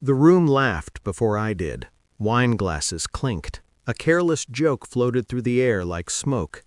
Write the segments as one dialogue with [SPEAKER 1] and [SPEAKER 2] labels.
[SPEAKER 1] The room laughed before I did. Wine glasses clinked. A careless joke floated through the air like smoke.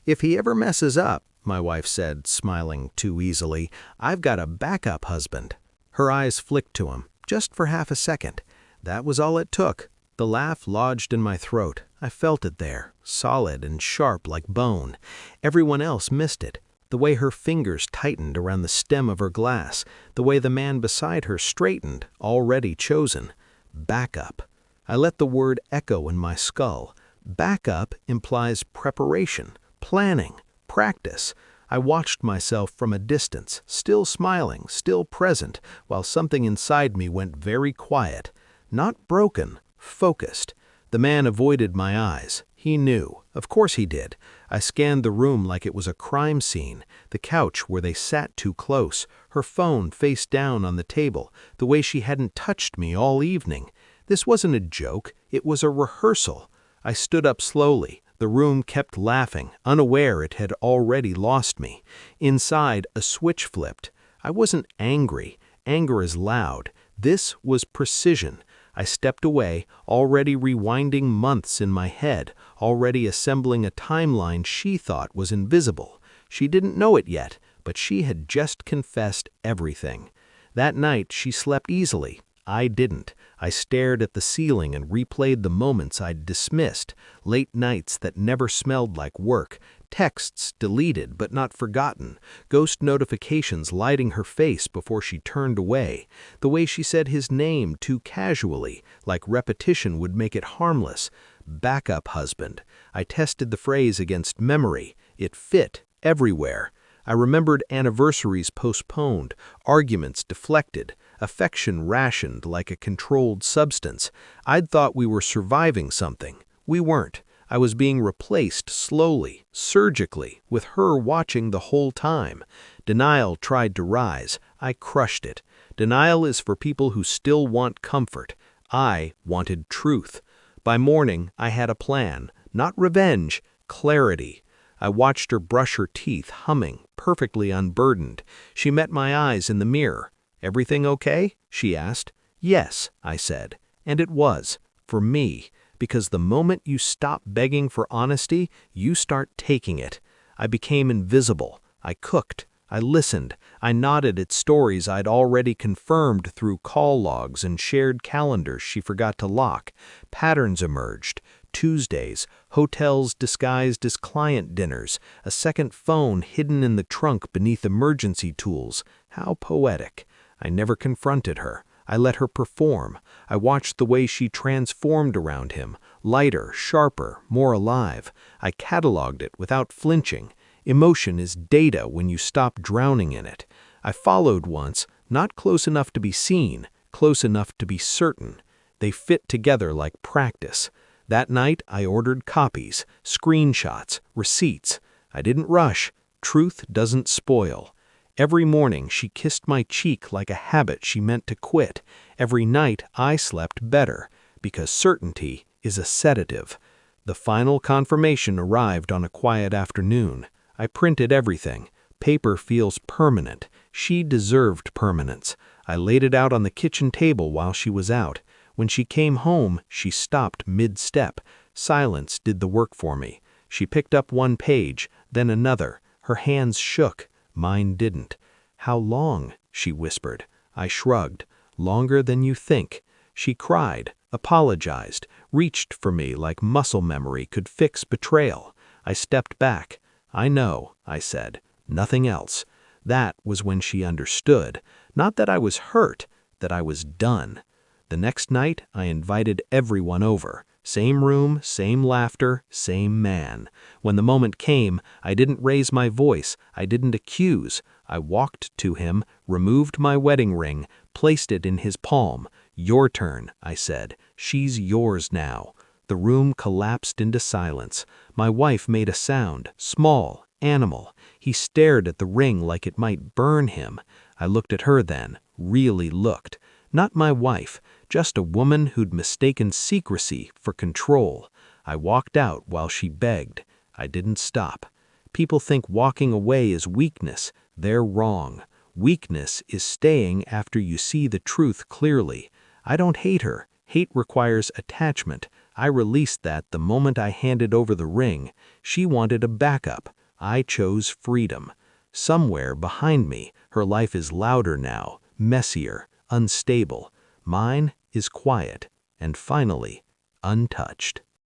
[SPEAKER 1] "If he ever messes up," my wife said, smiling too easily, "I've got a backup husband." Her eyes flicked to him, just for half a second. That was all it took. The laugh lodged in my throat. I felt it there, solid and sharp like bone. Everyone else missed it. The way her fingers tightened around the stem of her glass, the way the man beside her straightened, already chosen. Backup. I let the word echo in my skull. Backup implies preparation, planning, practice. I watched myself from a distance, still smiling, still present, while something inside me went very quiet. Not broken, focused. The man avoided my eyes. He knew. Of course he did. I scanned the room like it was a crime scene. The couch where they sat too close, her phone face down on the table, the way she hadn't touched me all evening. This wasn't a joke. It was a rehearsal. I stood up slowly. The room kept laughing, unaware it had already lost me. Inside, a switch flipped. I wasn't angry. Anger is loud. This was precision. I stepped away, already rewinding months in my head, already assembling a timeline she thought was invisible. She didn't know it yet, but she had just confessed everything. That night, she slept easily. I didn't. I stared at the ceiling and replayed the moments I'd dismissed, late nights that never smelled like work, texts deleted but not forgotten, ghost notifications lighting her face before she turned away, the way she said his name too casually, like repetition would make it harmless. Backup husband. I tested the phrase against memory. It fit everywhere. I remembered anniversaries postponed, arguments deflected, affection rationed like a controlled substance. I'd thought we were surviving something. We weren't. I was being replaced slowly, surgically, with her watching the whole time. Denial tried to rise. I crushed it. Denial is for people who still want comfort. I wanted truth. By morning, I had a plan. Not revenge, clarity. I watched her brush her teeth, humming, perfectly unburdened. She met my eyes in the mirror. "Everything okay?" she asked. "Yes," I said. And it was, for me, because the moment you stop begging for honesty, you start taking it. I became invisible. I cooked. I listened. I nodded at stories I'd already confirmed through call logs and shared calendars she forgot to lock. Patterns emerged. Tuesdays, hotels disguised as client dinners, a second phone hidden in the trunk beneath emergency tools. How poetic. I never confronted her. I let her perform. I watched the way she transformed around him, lighter, sharper, more alive. I cataloged it without flinching. Emotion is data when you stop drowning in it. I followed once, not close enough to be seen, close enough to be certain. They fit together like practice. That night, I ordered copies, screenshots, receipts. I didn't rush. Truth doesn't spoil. Every morning, she kissed my cheek like a habit she meant to quit. Every night, I slept better, because certainty is a sedative. The final confirmation arrived on a quiet afternoon. I printed everything. Paper feels permanent. She deserved permanence. I laid it out on the kitchen table while she was out. When she came home, she stopped mid-step. Silence did the work for me. She picked up one page, then another. Her hands shook. Mine didn't. "How long?" she whispered. I shrugged. "Longer than you think." She cried, apologized, reached for me like muscle memory could fix betrayal. I stepped back. "I know," I said. "Nothing else." That was when she understood. Not that I was hurt, that I was done. The next night, I invited everyone over. Same room, same laughter, same man. When the moment came, I didn't raise my voice. I didn't accuse. I walked to him, removed my wedding ring, placed it in his palm. "Your turn," I said. "She's yours now." The room collapsed into silence. My wife made a sound, small, animal. He stared at the ring like it might burn him. I looked at her then, really looked. Not my wife, just a woman who'd mistaken secrecy for control. I walked out while she begged. I didn't stop. People think walking away is weakness. They're wrong. Weakness is staying after you see the truth clearly. I don't hate her. Hate requires attachment. I released that the moment I handed over the ring. She wanted a backup. I chose freedom. Somewhere behind me, her life is louder now, messier, unstable. Mine is quiet, and finally, untouched.